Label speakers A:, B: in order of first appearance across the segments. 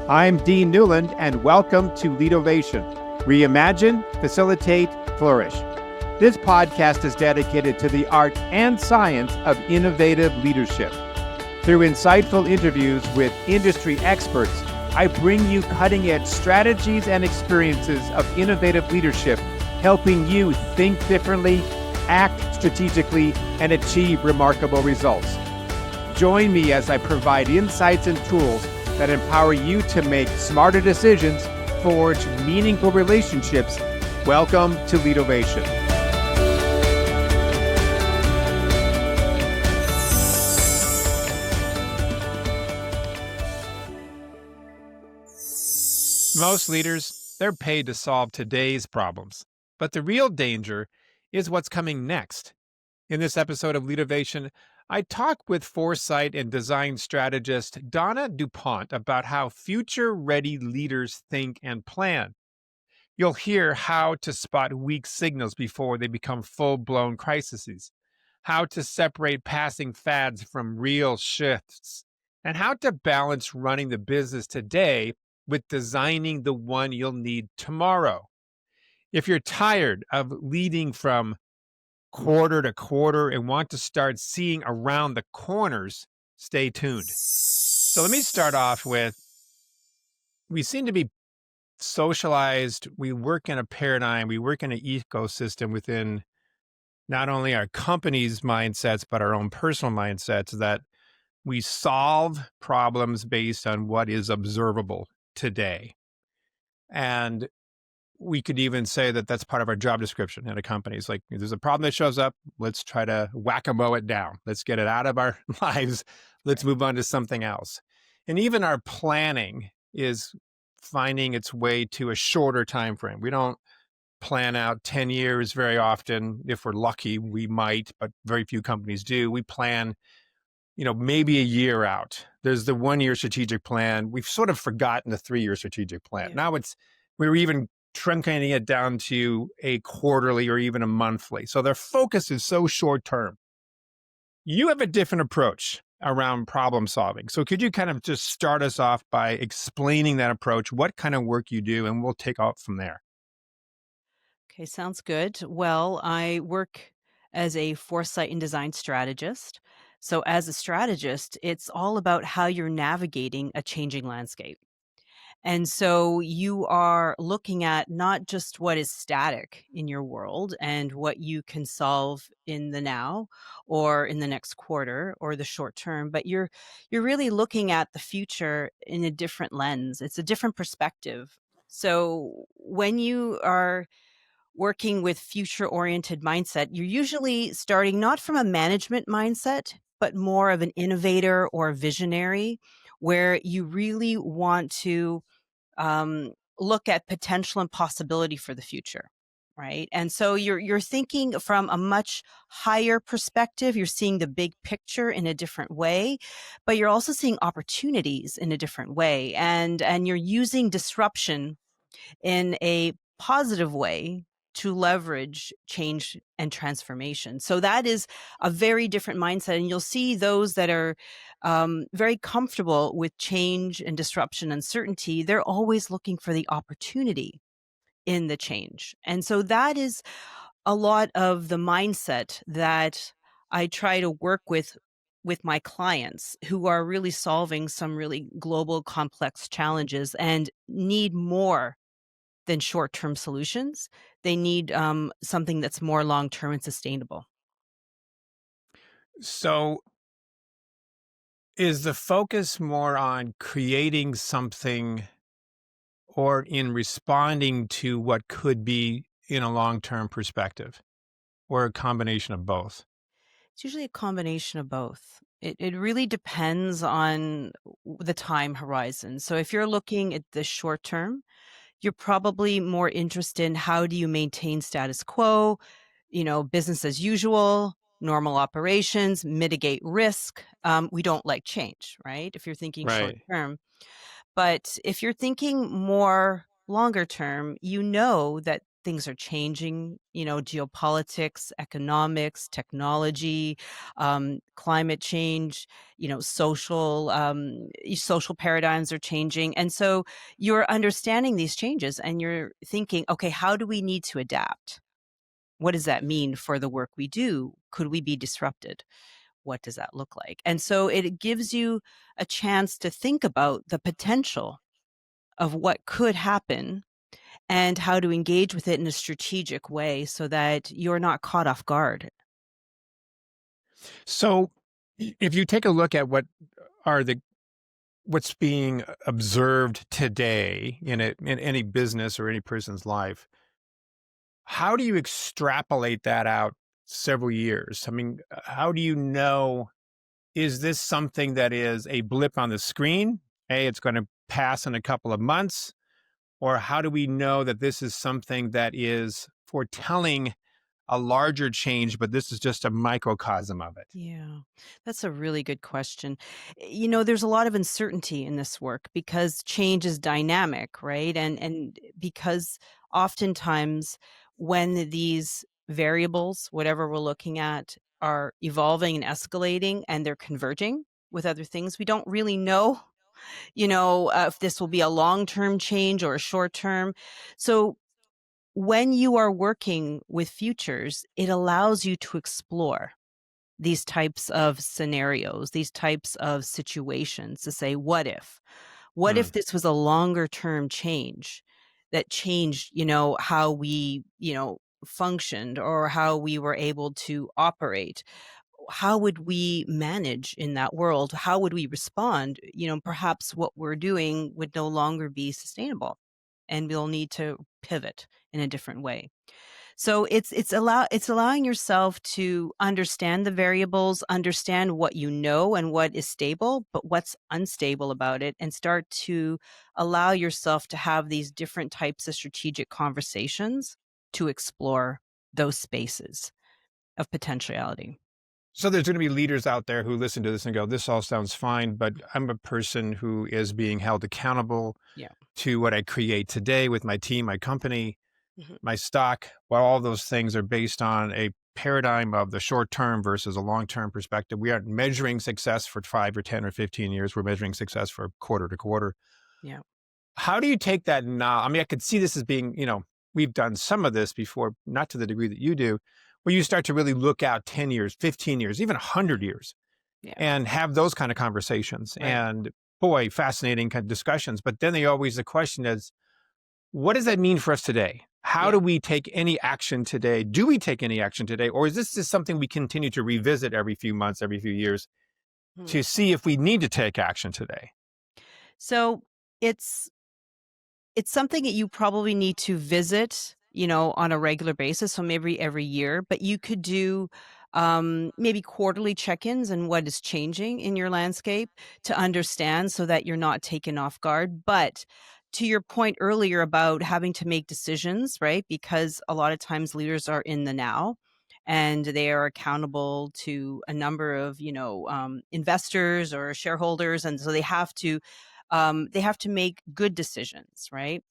A: I'm Dean Newland, and welcome to Leadovation. Reimagine, facilitate, flourish. This podcast is dedicated to the art and science of innovative leadership. Through insightful interviews with industry experts, I bring you cutting-edge strategies and experiences of innovative leadership, helping you think differently, act strategically, and achieve remarkable results. Join me as I provide insights and tools that empower you to make smarter decisions, forge meaningful relationships. Welcome to Leadovation. Most leaders, they're paid to solve today's problems. But the real danger is what's coming next. In this episode of Leadovation, I talk with foresight and design strategist Donna Dupont about how future-ready leaders think and plan. You'll hear how to spot weak signals before they become full-blown crises, how to separate passing fads from real shifts, and how to balance running the business today with designing the one you'll need tomorrow. If you're tired of leading from quarter to quarter and want to start seeing around the corners, stay tuned. So let me start off with, we seem to be socialized. We work in a paradigm, we work in an ecosystem within not only our company's mindsets, but our own personal mindsets, that we solve problems based on what is observable today. And we could even say that that's part of our job description at a company. It's like, if there's a problem that shows up, let's try to whack-a-mole it down. Let's get it out of our lives. Let's move on to something else. And even our planning is finding its way to a shorter time frame. We don't plan out 10 years very often. If we're lucky, we might, but very few companies do. We plan, maybe a year out. There's the 1-year strategic plan. We've sort of forgotten the 3-year strategic plan. Yeah. Now we're even truncating it down to a quarterly or even a monthly. So their focus is so short term. You have a different approach around problem solving. So could you kind of just start us off by explaining that approach, what kind of work you do, and we'll take off from there.
B: Okay, sounds good. Well, I work as a foresight and design strategist. So as a strategist, it's all about how you're navigating a changing landscape. And so you are looking at not just what is static in your world and what you can solve in the now or in the next quarter or the short term, but you're really looking at the future in a different lens. It's a different perspective. So when you are working with future-oriented mindset, you're usually starting not from a management mindset, but more of an innovator or a visionary, where you really want to look at potential and possibility for the future, right? And so you're thinking from a much higher perspective. You're seeing the big picture in a different way, but you're also seeing opportunities in a different way, and you're using disruption in a positive way to leverage change and transformation. So that is a very different mindset. And you'll see those that are very comfortable with change and disruption, uncertainty. They're always looking for the opportunity in the change. And so that is a lot of the mindset that I try to work with my clients who are really solving some really global complex challenges and need more than short-term solutions. They need something that's more long-term and sustainable.
A: So is the focus more on creating something or in responding to what could be in a long-term perspective, or a combination of both?
B: It's usually a combination of both. It really depends on the time horizon. So if you're looking at the short term, you're probably more interested in how do you maintain status quo, business as usual, normal operations, mitigate risk. We don't like change, right? If you're thinking short
A: Right.
B: term. But if you're thinking more longer term, you know that things are changing, geopolitics, economics, technology, climate change, social paradigms are changing. And so you're understanding these changes and you're thinking, okay, how do we need to adapt? What does that mean for the work we do? Could we be disrupted? What does that look like? And so it gives you a chance to think about the potential of what could happen and how to engage with it in a strategic way so that you're not caught off guard.
A: So, if you take a look at are the what's being observed today in any business or any person's life, how do you extrapolate that out several years? I mean, how do you know, is this something that is a blip on the screen? Hey, it's going to pass in a couple of months. Or how do we know that this is something that is foretelling a larger change, but this is just a microcosm of it?
B: Yeah, that's a really good question. There's a lot of uncertainty in this work because change is dynamic, right? And because oftentimes when these variables, whatever we're looking at, are evolving and escalating and they're converging with other things, we don't really know, if this will be a long-term change or a short-term. So when you are working with futures, it allows you to explore these types of scenarios, these types of situations to say, what if? What
A: Hmm.
B: if this was a longer term change that changed, how we, functioned or how we were able to operate? How would we manage in that world? How would we respond? Perhaps what we're doing would no longer be sustainable and we'll need to pivot in a different way. So it's allowing yourself to understand the variables, understand what you know and what is stable, but what's unstable about it, and start to allow yourself to have these different types of strategic conversations to explore those spaces of potentiality.
A: So there's going to be leaders out there who listen to this and go, this all sounds fine, but I'm a person who is being held accountable
B: Yeah.
A: to what I create today with my team, my company,
B: Mhm.
A: my stock. Well, all those things are based on a paradigm of the short term versus a long term perspective. We aren't measuring success for 5 or 10 or 15 years. We're measuring success for quarter to quarter.
B: Yeah.
A: How do you take that now? I mean, I could see this as being, we've done some of this before, not to the degree that you do, where you start to really look out 10 years, 15 years, even 100 years
B: Yeah.
A: and have those kind of conversations.
B: Right.
A: And boy, fascinating kind of discussions. But then the question is, what does that mean for us today? How
B: Yeah.
A: do we take any action today? Do we take any action today? Or is this just something we continue to revisit every few months, every few years
B: Hmm.
A: to see if we need to take action today?
B: So it's It's something that you probably need to visit, on a regular basis, so maybe every year, but you could do, maybe quarterly check-ins and what is changing in your landscape to understand so that you're not taken off guard. But to your point earlier about having to make decisions, right? Because a lot of times leaders are in the now and they are accountable to a number of, investors or shareholders. And so they have to make good decisions, right?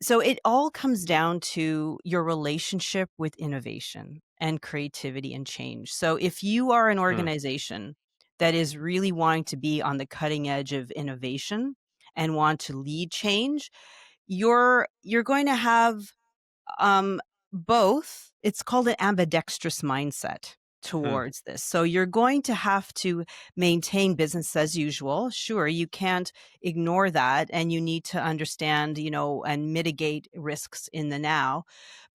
B: So it all comes down to your relationship with innovation and creativity and change. So if you are an
A: Hmm.
B: organization that is really wanting to be on the cutting edge of innovation and want to lead change, you're going to have um, both. It's called an ambidextrous mindset
A: Hmm.
B: towards this. So you're going to have to maintain business as usual. Sure, you can't ignore that and you need to understand, and mitigate risks in the now.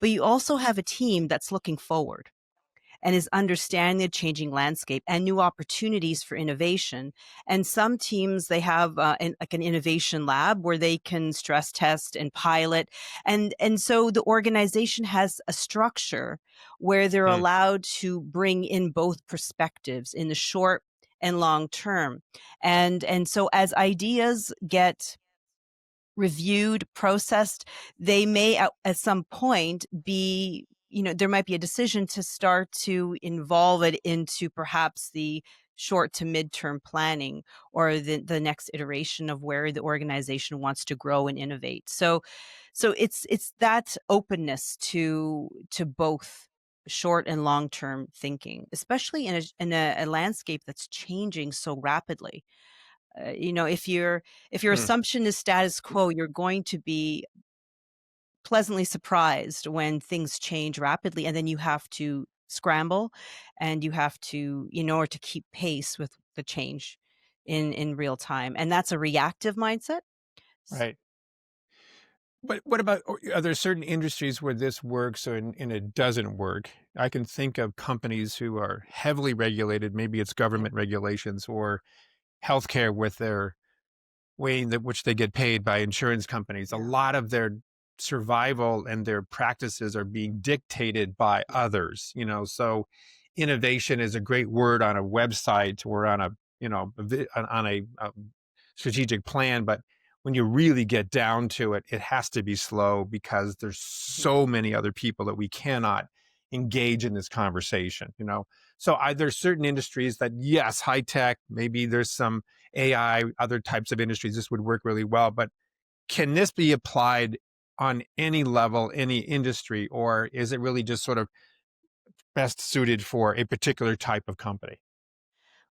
B: But you also have a team that's looking forward and is understanding the changing landscape and new opportunities for innovation. And some teams, they have like an innovation lab where they can stress test and pilot. And so the organization has a structure where they're
A: Hmm.
B: allowed to bring in both perspectives in the short and long term. And so as ideas get reviewed, processed, they may at some point there might be a decision to start to involve it into perhaps the short to midterm planning or the next iteration of where the organization wants to grow and innovate. So it's that openness to both short and long term thinking, especially in a landscape that's changing so rapidly. If your
A: Hmm.
B: assumption is status quo, you're going to be pleasantly surprised when things change rapidly, and then you have to scramble, and you have to, or to keep pace with the change in real time, and that's a reactive mindset. S-
A: Right. But what about, are there certain industries where this works and it doesn't work? I can think of companies who are heavily regulated. Maybe it's
B: yeah,
A: government regulations or healthcare with their way that which they get paid by insurance companies. A
B: yeah,
A: lot of their survival and their practices are being dictated by
B: yeah,
A: others, so innovation is a great word on a website or on a, on a strategic plan, but when you really get down to it, it has to be slow because there's
B: mhm.
A: so many other people that we cannot engage in this conversation, so there's certain industries that, yes, high tech, maybe there's some AI, other types of industries, this would work really well. But can this be applied on any level, any industry, or is it really just sort of best suited for a particular type of company?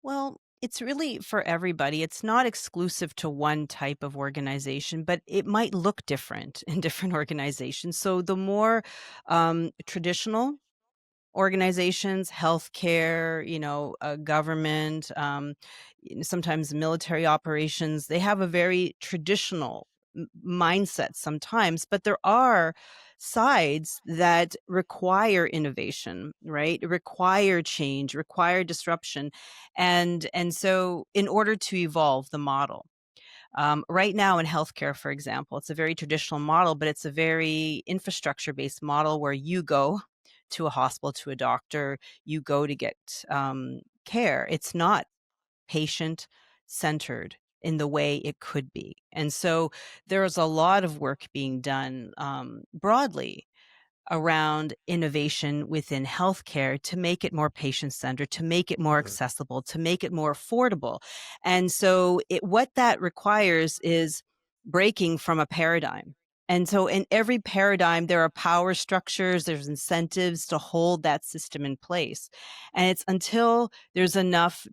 B: Well, it's really for everybody. It's not exclusive to one type of organization, but it might look different in different organizations. So the more traditional organizations, healthcare, government, sometimes military operations, they have a very traditional mindset sometimes, but there are sides that require innovation, right? Require change, require disruption. And so in order to evolve the model, right now in healthcare, for example, it's a very traditional model, but it's a very infrastructure based model where you go to a hospital, to a doctor, you go to get care. It's not patient centered in the way it could be. And so there's a lot of work being done broadly around innovation within healthcare to make it more patient centered, to make it more
A: Mm.
B: accessible, to make it more affordable. And so what that requires is breaking from a paradigm. And so in every paradigm, there are power structures, there's incentives to hold that system in place. And it's until there's enough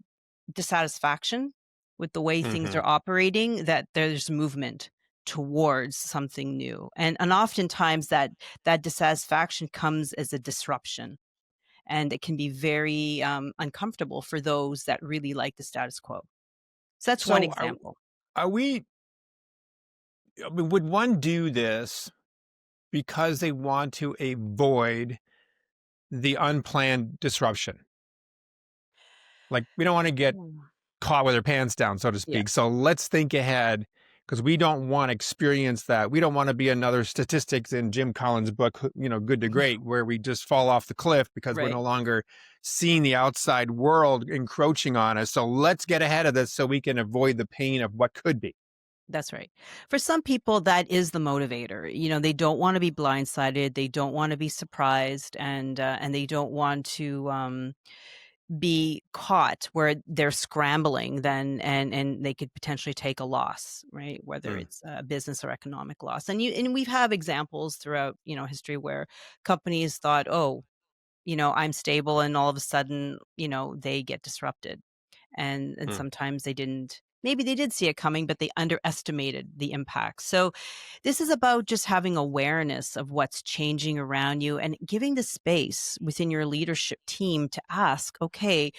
B: dissatisfaction with the way things
A: Mhm.
B: are operating that there's movement towards something new. And oftentimes that dissatisfaction comes as a disruption, and it can be very uncomfortable for those that really like the status quo. So that's one
A: So
B: example.
A: are we, I mean, would one do this because they want to avoid the unplanned disruption? Like, we don't want to get
B: Mm.
A: caught with their pants down, so to
B: Yeah.
A: speak. So let's think ahead because we don't want to experience that. We don't want to be another statistics in Jim Collins' book, Good to Great, where we just fall off the cliff because we're
B: Right.
A: no longer seeing the outside world encroaching on us. So let's get ahead of this so we can avoid the pain of what could be.
B: That's right. For some people, that is the motivator. They don't want to be blindsided. They don't want to be surprised, and they don't want to be caught where they're scrambling then and they could potentially take a loss, right? Whether
A: Mm,
B: it's a business or economic loss. And we've had examples throughout, history where companies thought, "Oh, I'm stable," and all of a sudden, they get disrupted. And
A: mm.
B: sometimes they didn't, maybe they did see it coming, but they underestimated the impact. So this is about just having awareness of what's changing around you and giving the space within your leadership team to ask, okay,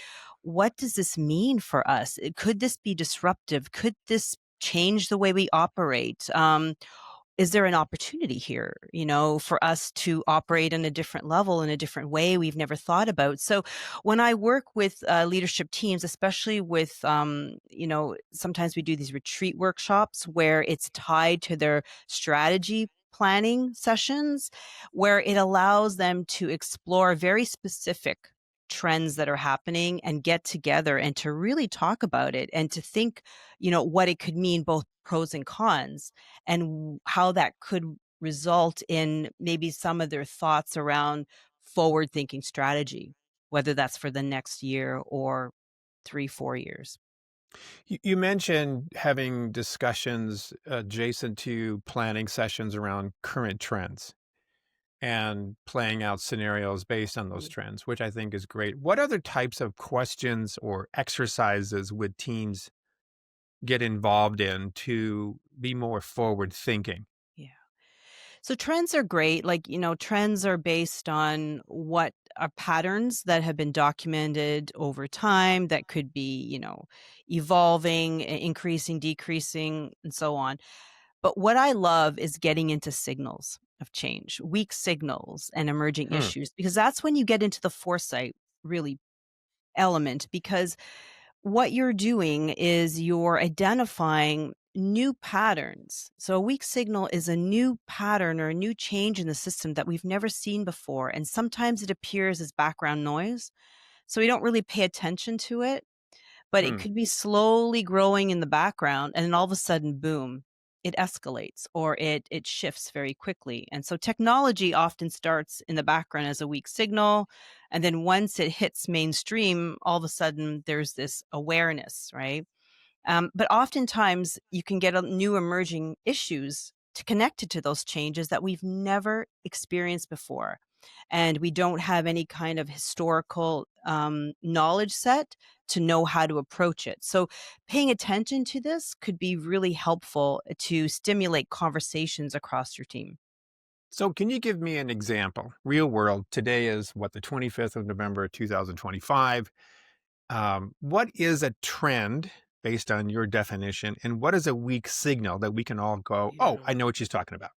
B: what does this mean for us? Could this be disruptive? Could this change the way we operate? Is there an opportunity here, for us to operate in a different level, in a different way we've never thought about? So when I work with leadership teams, especially with, sometimes we do these retreat workshops where it's tied to their strategy planning sessions, where it allows them to explore very specific trends that are happening and get together and to really talk about it and to think, what it could mean, both pros and cons, and how that could result in maybe some of their thoughts around forward thinking strategy, whether that's for the next year or 3, 4 years.
A: You mentioned having discussions adjacent to planning sessions around current trends and playing out scenarios based on those
B: Mm.
A: trends, which I think is great. What other types of questions or exercises would teams get involved in to be more forward thinking?
B: Yeah. So trends are great. Like, trends are based on what are patterns that have been documented over time that could be, evolving, increasing, decreasing, and so on. But what I love is getting into signals of change, weak signals and emerging
A: Hmm.
B: issues, because that's when you get into the foresight really element. Because what you're doing is you're identifying new patterns. So a weak signal is a new pattern or a new change in the system that we've never seen before. And sometimes it appears as background noise. So we don't really pay attention to it, but it
A: Hmm.
B: could be slowly growing in the background, and then all of a sudden, boom, it escalates or it shifts very quickly. And so technology often starts in the background as a weak signal, and then once it hits mainstream, all of a sudden there's this awareness, right? But oftentimes you can get new emerging issues to connected to those changes that we've never experienced before. And we don't have any kind of historical knowledge set to know how to approach it. So paying attention to this could be really helpful to stimulate conversations across your team.
A: So, can you give me an example, real world? Today is what, the 25th of November, 2025. What is a trend based on your definition? And what is a weak signal that we can all go, oh,
B: Yeah.
A: I know what she's talking about?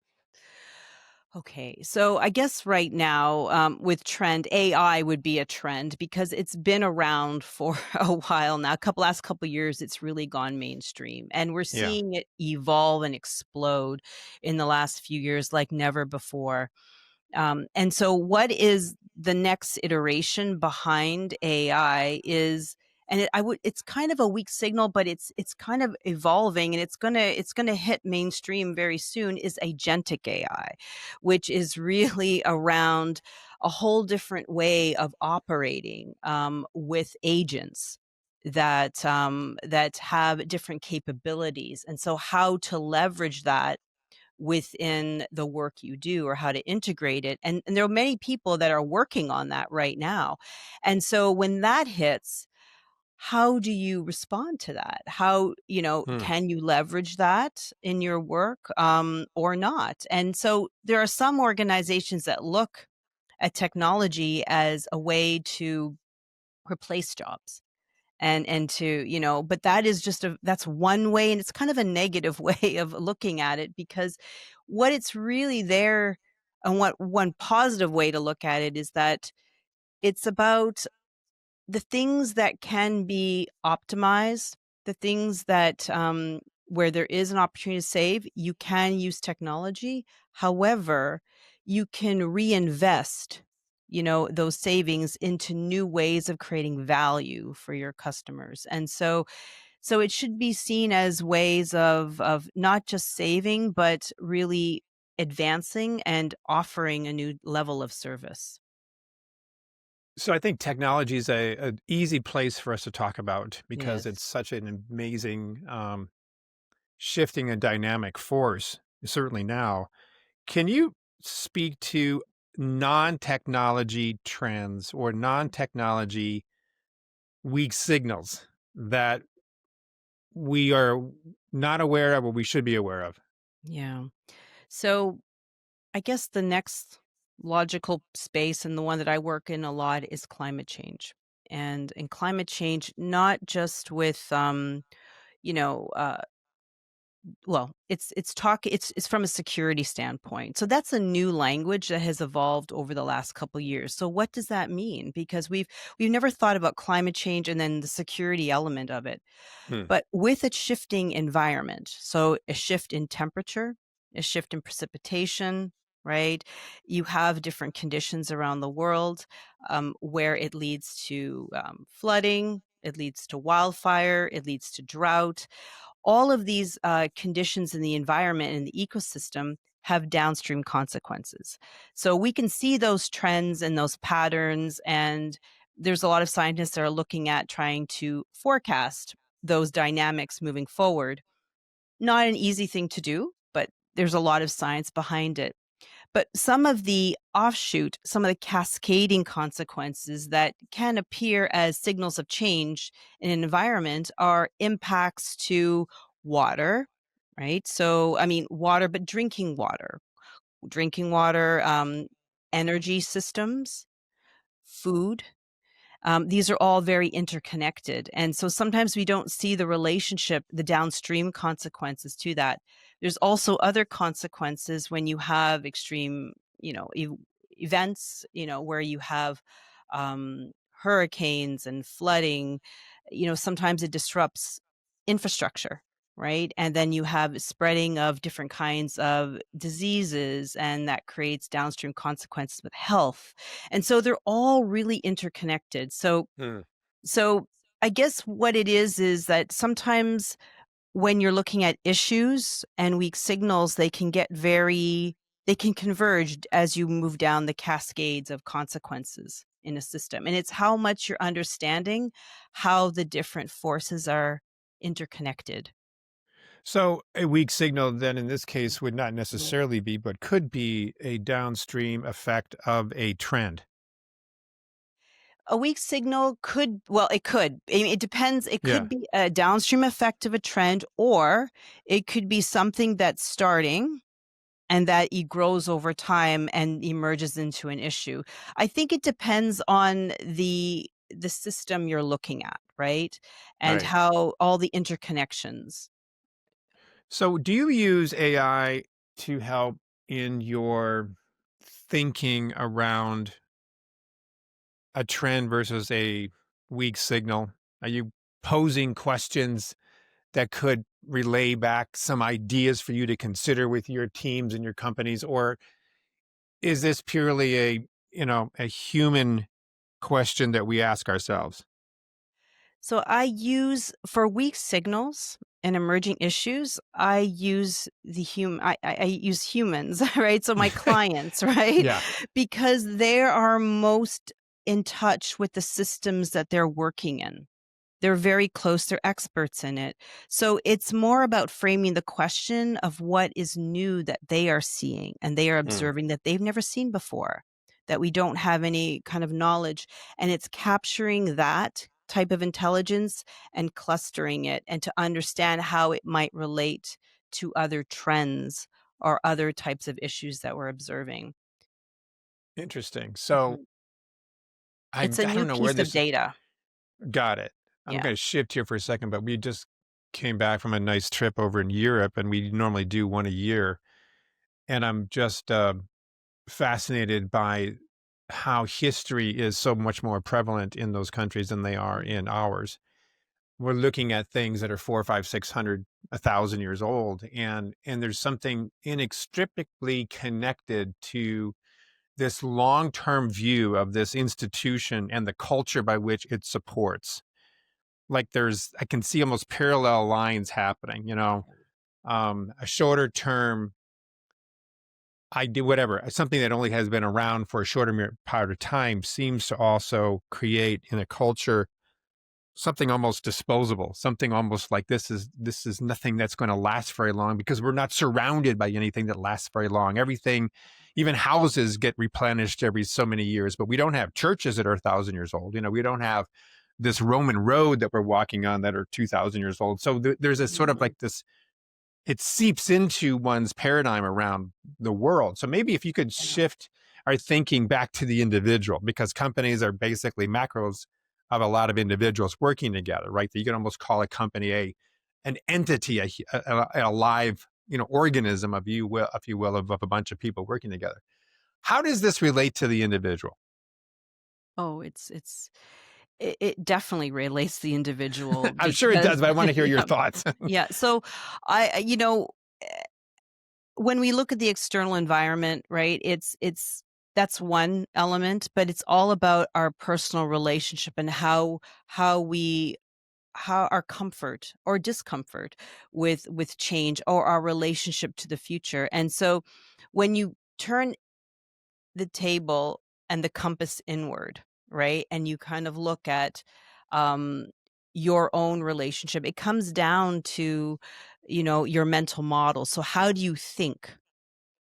B: Okay, so I guess right now, with trend, AI would be a trend because it's been around for a while now. Last couple years, it's really gone mainstream, and we're
A: Yeah.
B: seeing it evolve and explode in the last few years like never before. And so what is the next iteration behind AI is, and it's kind of a weak signal, but it's kind of evolving, and it's gonna hit mainstream very soon, is agentic AI, which is really around a whole different way of operating with agents that have different capabilities. And so how to leverage that within the work you do, or how to integrate it. And there are many people that are working on that right now. And so when that hits, how do you respond to that? How,
A: Hmm.
B: can you leverage that in your work or not? And so there are some organizations that look at technology as a way to replace jobs and to, but that is that's one way, and it's kind of a negative way of looking at it, because what it's really there, and what one positive way to look at it is that it's about the things that can be optimized, the things that where there is an opportunity to save, you can use technology. However, you can reinvest, those savings into new ways of creating value for your customers. And so it should be seen as ways of not just saving, but really advancing and offering a new level of service.
A: So I think technology is an easy place for us to talk about because it's
B: Yes.
A: such an amazing shifting and dynamic force, certainly now. Can you speak to non-technology trends or non-technology weak signals that we are not aware of or we should be aware of?
B: Yeah. So I guess the next logical space, and the one that I work in a lot, is climate change. And in climate change, not just with you know, uh well, it's from a security standpoint. So that's a new language that has evolved over the last couple years. So what does that mean? Because we've never thought about climate change and then the security element of it.
A: Hmm.
B: But with a shifting environment, so a shift in temperature, a shift in precipitation, right? You have different conditions around the world where it leads to flooding, it leads to wildfire, it leads to drought. All of these conditions in the environment and the ecosystem have downstream consequences. So we can see those trends and those patterns, and there's a lot of scientists that are looking at trying to forecast those dynamics moving forward. Not an easy thing to do, but there's a lot of science behind it. But some of the offshoot, some of the cascading consequences that can appear as signals of change in an environment are impacts to water, right? So, I mean, water, but drinking water, energy systems, food. These are all very interconnected. And so sometimes we don't see the relationship, the downstream consequences to that. There's also other consequences when you have extreme, events, where you have hurricanes and flooding. Sometimes it disrupts infrastructure, right? And then you have spreading of different kinds of diseases, and that creates downstream consequences with health. And so they're all really interconnected.
A: Hmm.
B: So I guess what it is that sometimes when you're looking at issues and weak signals, they can converge as you move down the cascades of consequences in a system. And it's how much you're understanding how the different forces are interconnected.
A: So a weak signal then in this case would not necessarily be, but could be a downstream effect of a trend.
B: A weak signal could, well, it could. I mean, it depends. It
A: Yeah.
B: could be a downstream effect of a trend, or it could be something that's starting and that it grows over time and emerges into an issue. I think it depends on the system you're looking at, right? And
A: Right.
B: how all the interconnections.
A: So do you use AI to help in your thinking around a trend versus a weak signal? Are you posing questions that could relay back some ideas for you to consider with your teams and your companies? Or is this purely a human question that we ask ourselves?
B: So I use for weak signals and emerging issues, I use I use humans, right? So my clients, right?
A: Yeah.
B: Because they are most in touch with the systems that they're working in. They're very close, they're experts in it. So it's more about framing the question of what is new that they are seeing and they are
A: Mm,
B: observing that they've never seen before, that we don't have any kind of knowledge. And it's capturing that type of intelligence and clustering it and to understand how it might relate to other trends or other types of issues that we're observing.
A: interesting. So
B: Mhm.
A: I
B: It's a new
A: don't know where
B: piece of
A: this is.
B: data.
A: Got it. I'm
B: Yeah.
A: going to shift here for a second, but we just came back from a nice trip over in Europe, and we normally do one a year. And I'm just fascinated by how history is so much more prevalent in those countries than they are in ours. We're looking at things that are 4, 5, 600, 1,000 years old, and there's something inextricably connected to this long-term view of this institution and the culture by which it supports. Like I can see almost parallel lines happening, a shorter term idea, whatever, something that only has been around for a shorter period of time seems to also create in a culture something almost disposable, something almost like this is nothing that's going to last very long because we're not surrounded by anything that lasts very long. Everything, even houses get replenished every so many years, but we don't have churches that are 1,000 years old. We don't have this Roman road that we're walking on that are 2,000 years old. So there's a sort of
B: Mhm.
A: like this, it seeps into one's paradigm around the world. So maybe if you could
B: Yeah.
A: shift our thinking back to the individual, because companies are basically macros of a lot of individuals working together, right? That you can almost call a company an entity, a live, organism, if you will, of a bunch of people working together. How does this relate to the individual?
B: Oh, it definitely relates the individual
A: I'm sure it does,
B: because
A: but I want to hear your
B: yeah,
A: thoughts.
B: yeah. So when we look at the external environment, right? It's that's one element, but it's all about our personal relationship and how how our comfort or discomfort with change or our relationship to the future. And so when you turn the table and the compass inward, right? And you kind of look at um, your own relationship. It comes down to, your mental model. So, how do you think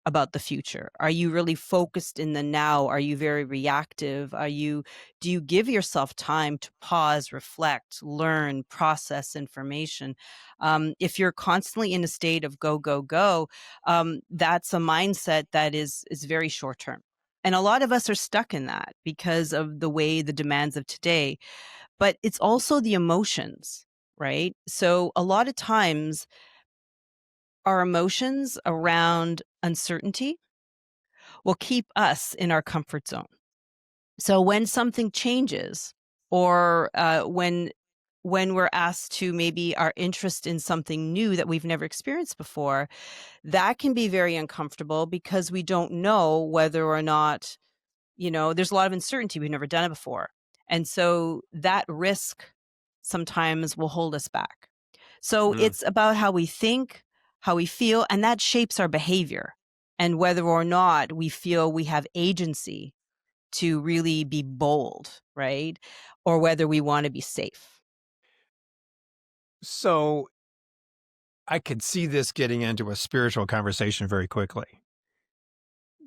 B: about the future? Are you really focused in the now? Are you very reactive? Do you give yourself time to pause, reflect, learn, process information? If you're constantly in a state of go, go, go, that's a mindset that is very short term. And a lot of us are stuck in that because of the way the demands of today, but it's also the emotions, right? So a lot of times our emotions around uncertainty will keep us in our comfort zone. So when something changes, or when we're asked to maybe our interest in something new that we've never experienced before, that can be very uncomfortable because we don't know whether or not, there's a lot of uncertainty. We've never done it before. And so that risk sometimes will hold us back. So
A: Mm.
B: it's about how we think, how we feel, and that shapes our behavior and whether or not we feel we have agency to really be bold, right? Or whether we want to be safe.
A: So I could see this getting into a spiritual conversation very quickly.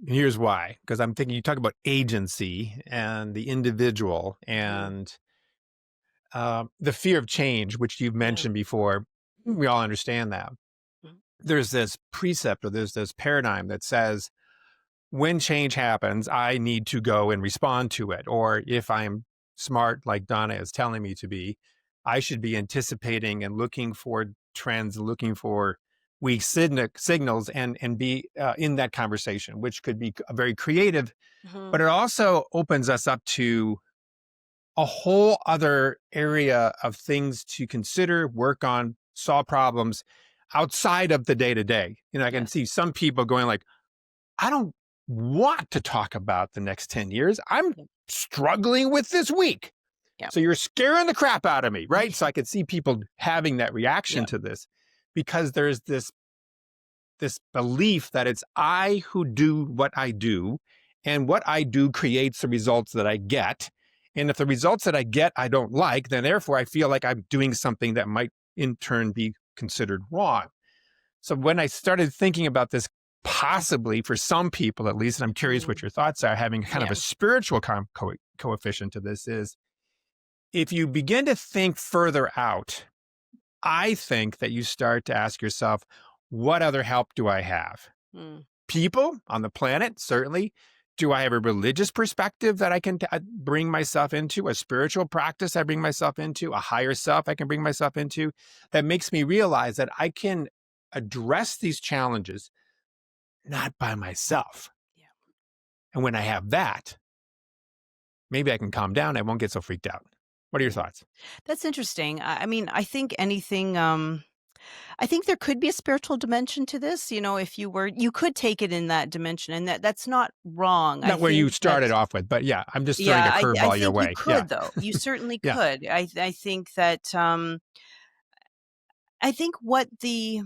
A: Here's why, because I'm thinking you talk about agency and the individual
B: Mhm.
A: and the fear of change, which you've
B: Yeah.
A: mentioned before. We all understand that.
B: Mhm.
A: There's this precept or there's this paradigm that says when change happens, I need to go and respond to it. Or if I'm smart, like Donna is telling me to be, I should be anticipating and looking for trends, looking for weak signals and be in that conversation, which could be very creative, but
B: Mhm.
A: it also opens us up to a whole other area of things to consider, work on, solve problems outside of the day to day. I can
B: Yes.
A: see some people going like, I don't want to talk about the next 10 years. I'm
B: Yep.
A: struggling with this week.
B: Yep.
A: So you're scaring the crap out of me, right? So I could see people having that reaction
B: Yep.
A: to this because there's this belief that it's I who do what I do, and what I do creates the results that I get. And if the results that I get I don't like, then therefore I feel like I'm doing something that might in turn be considered wrong. So when I started thinking about this, possibly for some people at least, and I'm curious what
B: Mhm.
A: your thoughts are, having kind of
B: Yeah.
A: a spiritual coefficient to this is if you begin to think further out, I think that you start to ask yourself, what other help do I have?
B: Mm.
A: People on the planet, certainly. Do I have a religious perspective that I can bring myself into, a spiritual practice I bring myself into, a higher self I can bring myself into that makes me realize that I can address these challenges not by myself.
B: Yeah.
A: And when I have that, maybe I can calm down. I won't get so freaked out. What are your
B: Yeah.
A: thoughts?
B: That's interesting. I mean, I think anything I think there could be a spiritual dimension to this, if you could take it in that dimension, and that's not wrong. I
A: Not where you
B: think that
A: started off with, but yeah, I'm just throwing
B: yeah,
A: a
B: I
A: curveball your
B: think you
A: way. Yeah.
B: could though. You certainly
A: Yeah.
B: could. I think that I think what the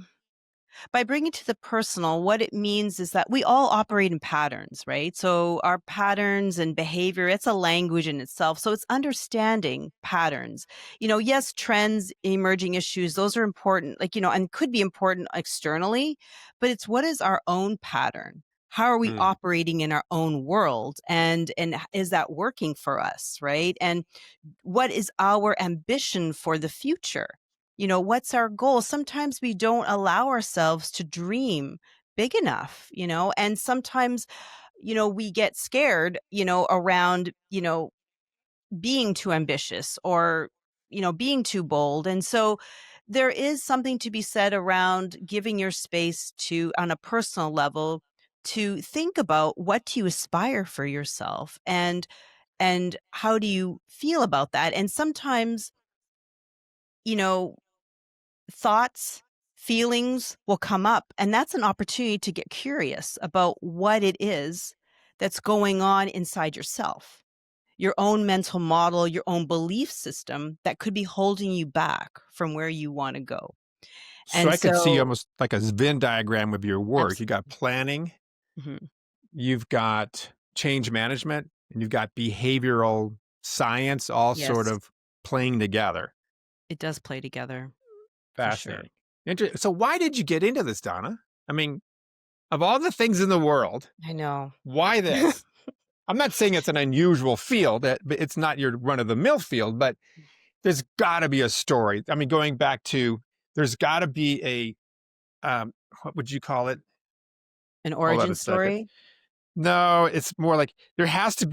B: by bringing to the personal, what it means is that we all operate in patterns, right? So our patterns and behavior, it's a language in itself. So it's understanding patterns. Yes, trends, emerging issues, those are important, and could be important externally, but it's what is our own pattern? How are we
A: Mm.
B: operating in our own world? And is that working for us, right? And what is our ambition for the future? What's our goal? Sometimes we don't allow ourselves to dream big enough, and sometimes, we get scared, around, being too ambitious or, being too bold. And so there is something to be said around giving your space to, on a personal level, to think about what do you aspire for yourself and how do you feel about that? And sometimes, you know, thoughts, feelings will come up, and that's an opportunity to get curious about what it is that's going on inside yourself, your own mental model, your own belief system that could be holding you back from where you want to go.
A: So
B: And
A: I could see
B: so,
A: almost like a Venn diagram of your work. You got
B: absolutely.
A: planning,
B: Mhm.
A: you've got change management, and you've got behavioral science all sort
B: Yes,
A: of playing together.
B: it does play together for sure.
A: Fascinating. So why did you get into this, Donna? I mean, of all the things in the world,
B: I know.
A: why this? I'm not saying it's an unusual field, but it's not your run of the mill field, but there's got to be a story. I mean, going back to, there's got to be what would you call it?
B: An
A: Hold on
B: origin
A: a second.
B: story?
A: No, it's more like there has to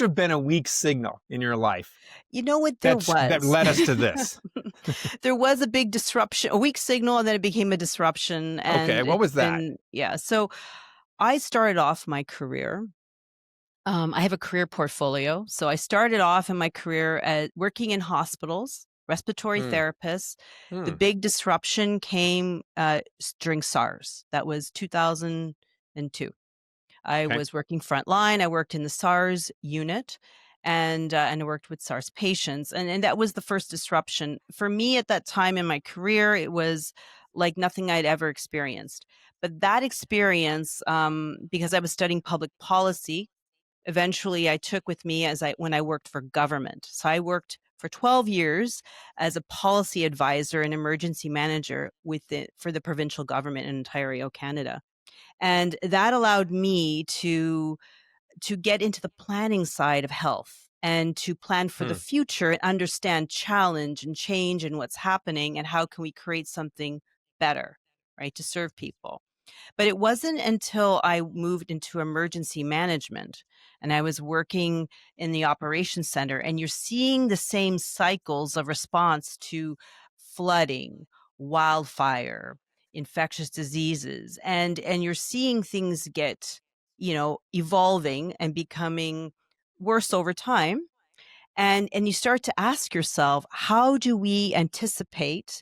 A: have been a weak signal in your life
B: You know what? There
A: that
B: was.
A: led us to this.
B: There was a big disruption, a weak signal, and then it became a disruption,
A: Okay,
B: and
A: what
B: it's
A: was that?
B: been yeah. So I started off my career. I have a career portfolio. So I started off in my career at working in hospitals, respiratory
A: Hmm.
B: therapists. The
A: Hmm.
B: big disruption came during SARS. That was 2002. I
A: Okay.
B: was working frontline. I worked in the SARS unit, and I worked with SARS patients, and that was the first disruption for me at that time in my career. It was like nothing I'd ever experienced. But that experience, because I was studying public policy, eventually I took with me as I when I worked for government. So I worked for 12 years as a policy advisor and emergency manager for the provincial government in Ontario, Canada. And that allowed me to get into the planning side of health and to plan for the
A: Hmm.
B: future and understand challenge and change and what's happening and how can we create something better, right, to serve people. But it wasn't until I moved into emergency management and I was working in the operations center, and you're seeing the same cycles of response to flooding, wildfire, infectious diseases, and you're seeing things get, evolving and becoming worse over time. And you start to ask yourself, how do we anticipate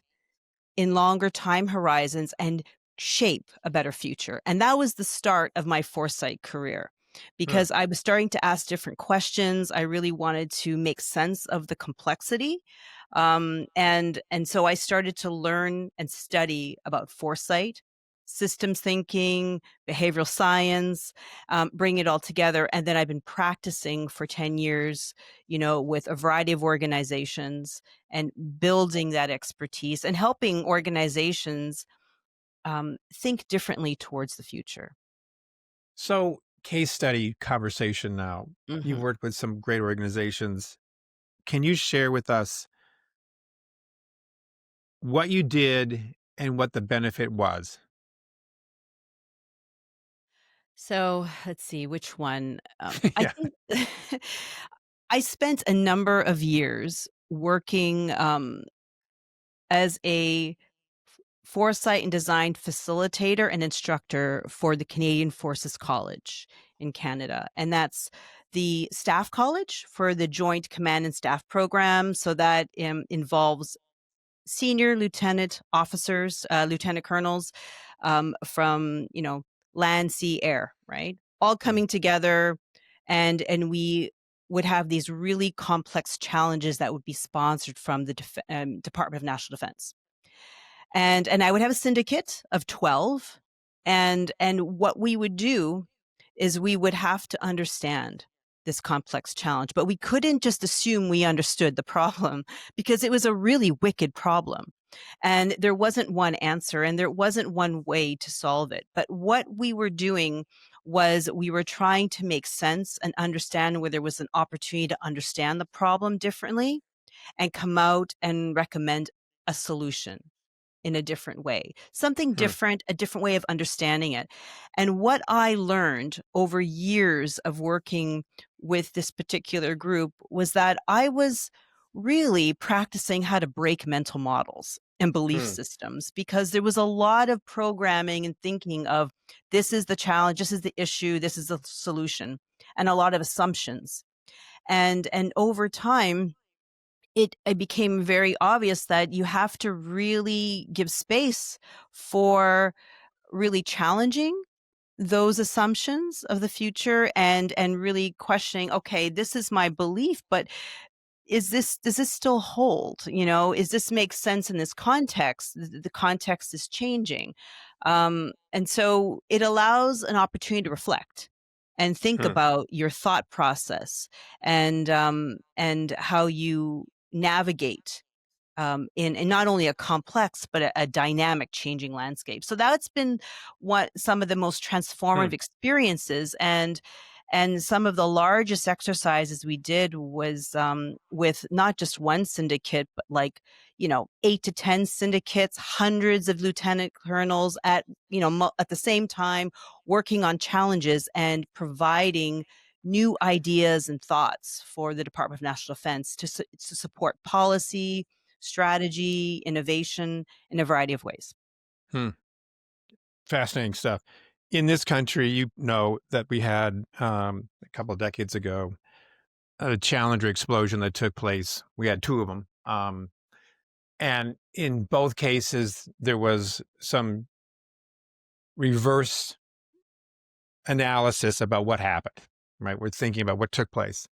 B: in longer time horizons and shape a better future? And that was the start of my foresight career
A: Hmm.
B: because I was starting to ask different questions. I really wanted to make sense of the complexity. And so I started to learn and study about foresight, systems thinking, behavioral science, bring it all together. And then I've been practicing for 10 years, with a variety of organizations and building that expertise and helping organizations think differently towards the future.
A: So, case study conversation now. You've
B: Hmm.
A: worked with some great organizations. Can you share with us what you did and what the benefit was?
B: So let's see which one. I
A: Yeah.
B: think I spent a number of years working as a foresight and design facilitator and instructor for the Canadian Forces College in Canada. And that's the staff college for the Joint Command and Staff Program. So that involves senior lieutenant officers, lieutenant colonels from, land, sea, air, right? All
A: Hmm.
B: coming together. And we would have these really complex challenges that would be sponsored from the Department of National Defense, and I would have a syndicate of 12, and what we would do is we would have to understand this complex challenge, but we couldn't just assume we understood the problem because it was a really wicked problem. And there wasn't one answer and there wasn't one way to solve it. But what we were doing was we were trying to make sense and understand where there was an opportunity to understand the problem differently and come out and recommend a solution in a different way, something
A: Hmm.
B: different, a different way of understanding it. And what I learned over years of working with this particular group was that I was really practicing how to break mental models and belief
A: Hmm.
B: systems because there was a lot of programming and thinking of this is the challenge, this is the issue, this is the solution, and a lot of assumptions. And over time, it became very obvious that you have to really give space for really challenging those assumptions of the future and really questioning, okay, this is my belief, but does this still hold? Is this make sense in this context? The context is changing. And so it allows an opportunity to reflect and think
A: Hmm.
B: about your thought process and how you navigate in not only a complex but a dynamic changing landscape. So that's been what some of the most
A: Hmm.
B: transformative experiences, and some of the largest exercises we did was with not just one syndicate, but like 8 to 10 syndicates, hundreds of lieutenant colonels at at the same time, working on challenges and providing new ideas and thoughts for the Department of National Defense to support policy, strategy, innovation in a variety of ways.
A: Hmm. Fascinating stuff. In this country, you know that we had a couple of decades ago a Challenger explosion that took place. We had two of them. And in both cases, there was some reverse analysis about what happened, right? We're thinking about what took place.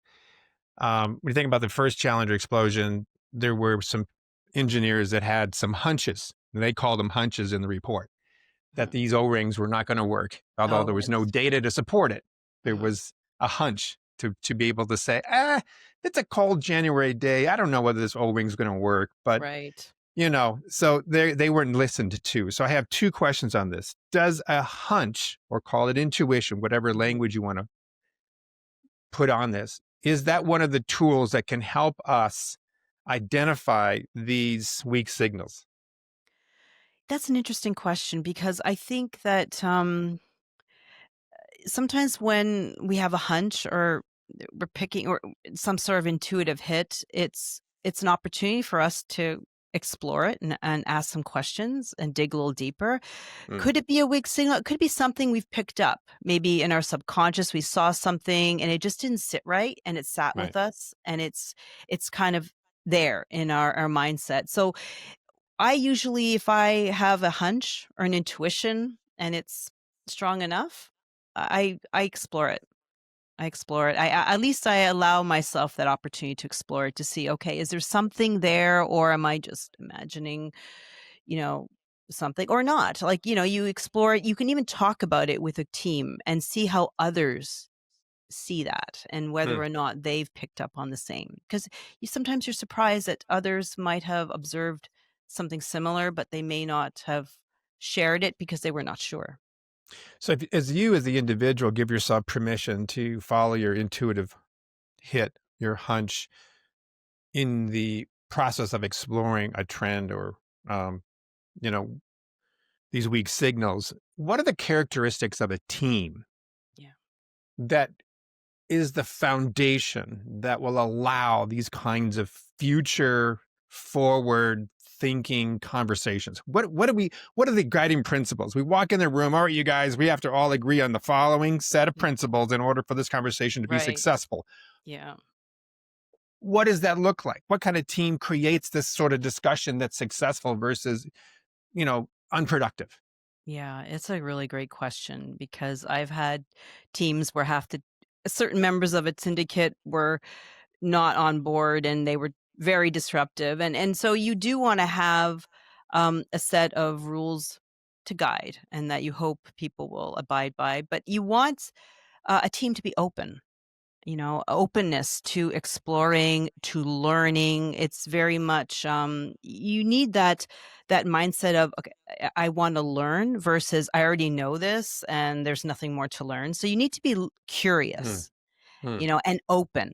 A: When you think about the first Challenger explosion, there were some engineers that had some hunches. And they called them hunches in the report that
B: Mhm.
A: these O rings were not going to work, although there
B: Oh,
A: was no
B: yes.
A: data to support it. There
B: Mhm.
A: was a hunch to be able to say, it's a cold January day. I don't know whether this O ring is going to work, but
B: Right.
A: so they weren't listened to. So I have two questions on this. Does a hunch, or call it intuition, whatever
B: Mhm.
A: language you want to put on this, is that one of the tools that can help us identify these weak signals?
B: That's an interesting question because I think that sometimes when we have a hunch or we're picking or some sort of intuitive hit, it's an opportunity for us to explore it and ask some questions and dig a little deeper.
A: Mm,
B: Could it be a weak signal? It could be something we've picked up. Maybe in our subconscious we saw something and it just didn't sit right and it sat
A: right.
B: with us and it's kind of there in our mindset. So I usually, if I have a hunch or an intuition and it's strong enough, I explore it. I explore it. At least I allow myself that opportunity to explore it to see, okay, is there something there or am I just imagining, you know, something or not? Like, you explore it. You can even talk about it with a team and see how others see that and whether
A: Mm.
B: or not they've picked up on the same. Because sometimes you're surprised that others might have observed something similar, but they may not have shared it because they were not sure.
A: So, if, as you, as the individual, give yourself permission to follow your intuitive hit, your hunch in the process of exploring a trend or, um, you know, these weak signals, what are the characteristics of a team
B: Yeah.
A: that is the foundation that will allow these kinds of future forward thinking conversations? What are the guiding principles? We walk in the room, all right, you guys, we have to all agree on the following set of
B: Mm.
A: principles in order for this conversation to be
B: Right.
A: successful.
B: Yeah.
A: What does that look like? What kind of team creates this sort of discussion that's successful versus, unproductive?
B: Yeah. It's a really great question because I've had teams where certain members of a syndicate were not on board and they were very disruptive. And so you do want to have a set of rules to guide and that you hope people will abide by. But you want a team to be open, openness to exploring, to learning. It's very much you need that mindset of, okay, I want to learn versus I already know this and there's nothing more to learn. So you need to be
A: Hmm,
B: curious,
A: hmm,
B: and open,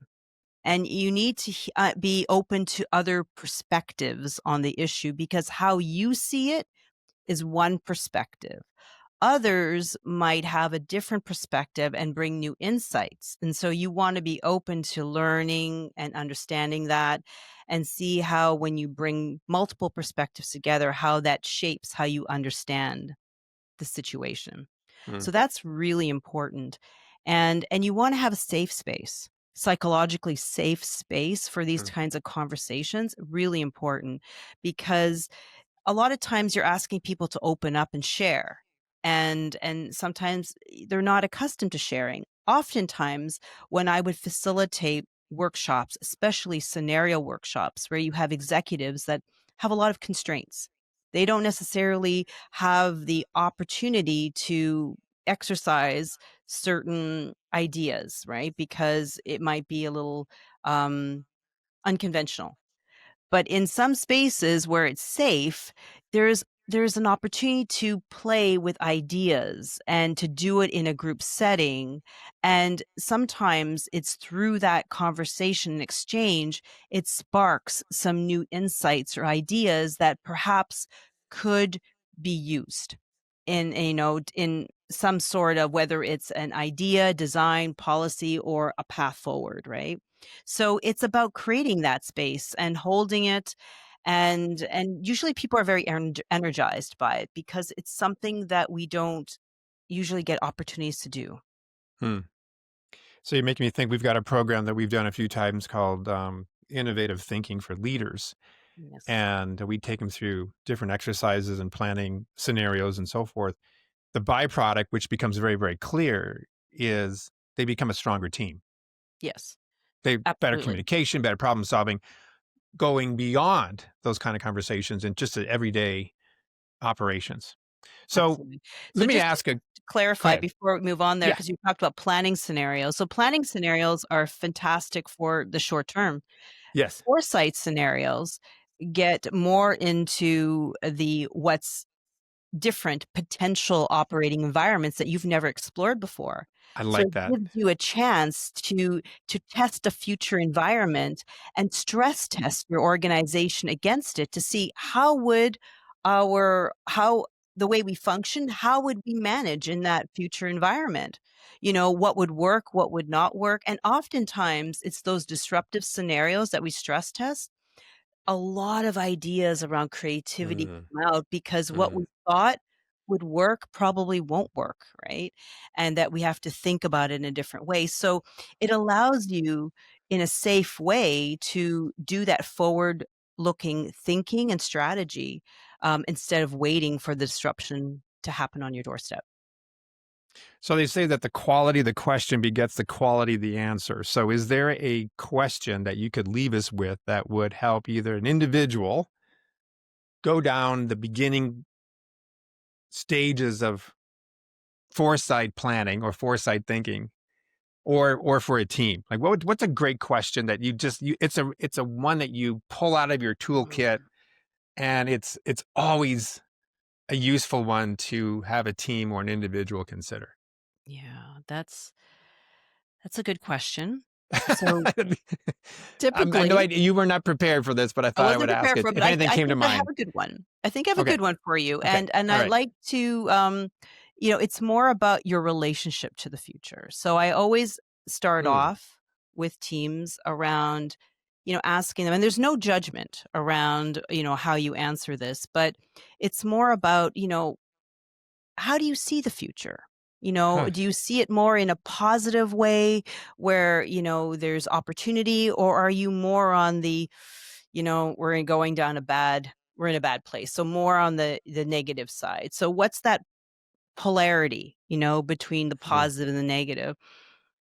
B: and you need to be open to other perspectives on the issue because how you see it is one perspective. Others might have a different perspective and bring new insights. And so you want to be open to learning and understanding that and see how, when you bring multiple perspectives together, how that shapes how you understand the situation.
A: hmm,
B: So that's really important. And you want to have a safe space, psychologically safe space for these
A: hmm,
B: kinds of conversations, really important because a lot of times you're asking people to open up and share. And sometimes they're not accustomed to sharing. Oftentimes when I would facilitate workshops, especially scenario workshops where you have executives that have a lot of constraints, they don't necessarily have the opportunity to exercise certain ideas, right? Because it might be a little um, unconventional. But in some spaces where it's safe, there's an opportunity to play with ideas and to do it in a group setting. And sometimes it's through that conversation and exchange, it sparks some new insights or ideas that perhaps could be used in, in some sort of, whether it's an idea, design, policy, or a path forward, right? So it's about creating that space and holding it, and usually people are very energized by it because it's something that we don't usually get opportunities to do.
A: Hmm. So you make me think we've got a program that we've done a few times called Innovative Thinking for Leaders.
B: Yes.
A: And we take them through different exercises and planning scenarios and so forth. The byproduct, which becomes very, very clear, is they become a stronger team.
B: Yes.
A: They better
B: Absolutely.
A: communication, better problem solving, going beyond those kind of conversations and just the everyday operations. So
B: Absolutely. So
A: let me
B: just to
A: ask a go
B: clarify
A: ahead.
B: before we move on there,
A: Yeah.
B: because you talked about planning scenarios. So planning scenarios are fantastic for the short term.
A: Yes.
B: Foresight scenarios get more into the what's different potential operating environments that you've never explored before.
A: I
B: So
A: like
B: it
A: that.
B: gives you a chance to test a future environment and stress test your organization against it to see how the way we function, how would we manage in that future environment? What would work, what would not work? And oftentimes it's those disruptive scenarios that we stress test. A lot of ideas around creativity
A: Mm,
B: come out because what
A: mm.
B: we thought would work probably won't work, right? And that we have to think about it in a different way. So it allows you in a safe way to do that forward looking thinking and strategy, instead of waiting for the disruption to happen on your doorstep.
A: So they say that the quality of the question begets the quality of the answer. So is there a question that you could leave us with that would help either an individual go down the beginning stages of foresight planning or foresight thinking, or for a team? Like what's a great question that it's a one that you pull out of your toolkit,
B: Mm,
A: and it's always a useful one to have a team or an individual consider.
B: yeah, that's a good question. So
A: I know
B: typically
A: you were not prepared for this, but I
B: I
A: thought I
B: wasn't
A: would ask
B: prepared
A: it
B: for it,
A: if
B: but
A: anything
B: I
A: came to
B: think I have
A: mind.
B: a good one. I think I have a
A: Okay.
B: good one for you,
A: Okay.
B: and
A: All
B: I
A: right.
B: like to, it's more about your relationship to the future. So I always start
A: Mm.
B: off with teams around, asking them, and there's no judgment around, how you answer this, but it's more about, how do you see the future?
A: Huh.
B: Do you see it more in a positive way where, there's opportunity, or are you more on the, we're in a bad place. So more on the negative side. So what's that polarity, between the
A: Mm.
B: positive and the negative?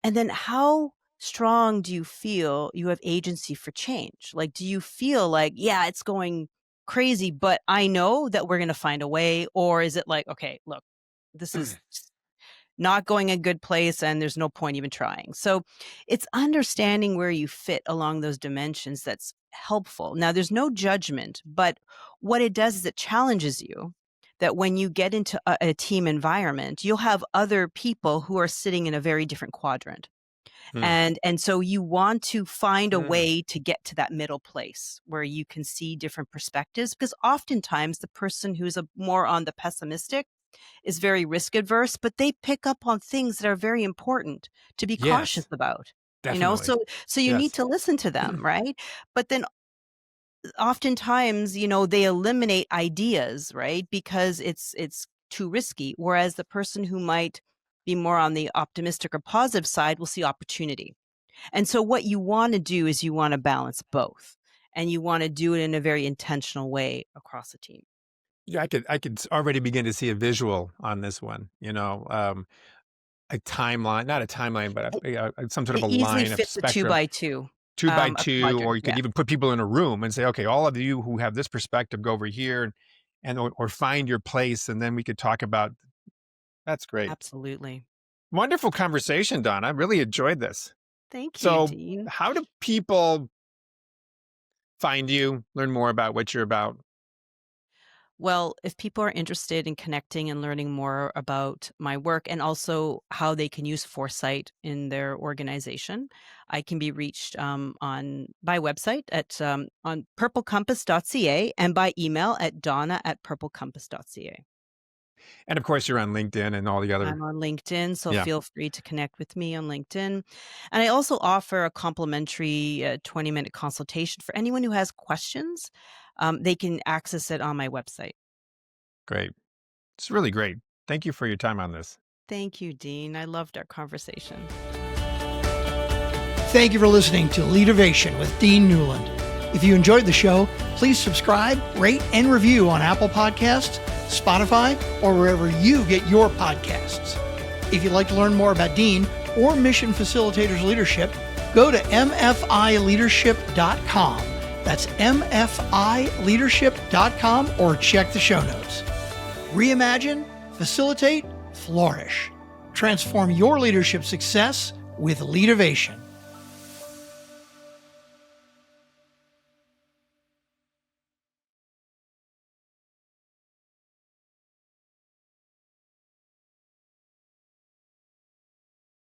B: And then how strong do you feel you have agency for change? Like, do you feel like, yeah, it's going crazy, but I know that we're going to find a way? Or is it like, okay, look, this is not going a good place and there's no point even trying. So it's understanding where you fit along those dimensions that's helpful. Now, there's no judgment, but what it does is it challenges you that when you get into a team environment, you'll have other people who are sitting in a very different quadrant.
A: Mm.
B: And so you want to find a
A: Mm.
B: way to get to that middle place where you can see different perspectives, because oftentimes the person who's more on the pessimistic is very risk adverse, but they pick up on things that are very important to be cautious
A: Yes.
B: about.
A: Definitely.
B: So you need
A: Yes.
B: to listen to them, right? But then oftentimes, they eliminate ideas, right? Because it's too risky. Whereas the person who might be more on the optimistic or positive side will see opportunity. And so what you want to do is you want to balance both. And you want to do it in a very intentional way across the team.
A: Yeah, I could already begin to see a visual on this one. A timeline, not a timeline, but some sort of
B: It
A: a
B: easily
A: line of
B: fits a 2
A: spectrum,
B: by 2,
A: two by
B: a
A: two, or
B: quadrant,
A: you could
B: yeah,
A: even put people in a room and say, okay, all of you who have this perspective, go over here, and or find your place, and then we could talk about. That's great.
B: absolutely.
A: Wonderful conversation, Don. I really enjoyed this.
B: Thank you,
A: So,
B: Dean.
A: how do people find you, learn more about what you're about?
B: Well, if people are interested in connecting and learning more about my work and also how they can use foresight in their organization, I can be reached on by website at on purplecompass.ca and by email at donna@purplecompass.ca.
A: And of course, you're on LinkedIn and all the other.
B: I'm on LinkedIn, so
A: Yeah,
B: feel free to connect with me on LinkedIn. And I also offer a complimentary 20-minute consultation for anyone who has questions. They can access it on my website.
A: great. It's really great. Thank you for your time on this.
B: Thank you, Dean. I loved our conversation.
C: Thank you for listening to Leadervation with Dean Newlund. If you enjoyed the show, please subscribe, rate, and review on Apple Podcasts, Spotify, or wherever you get your podcasts. If you'd like to learn more about Dean or Mission Facilitators Leadership, go to mfileadership.com. That's mfileadership.com or check the show notes. Reimagine, facilitate, flourish. Transform your leadership success with Leadervation.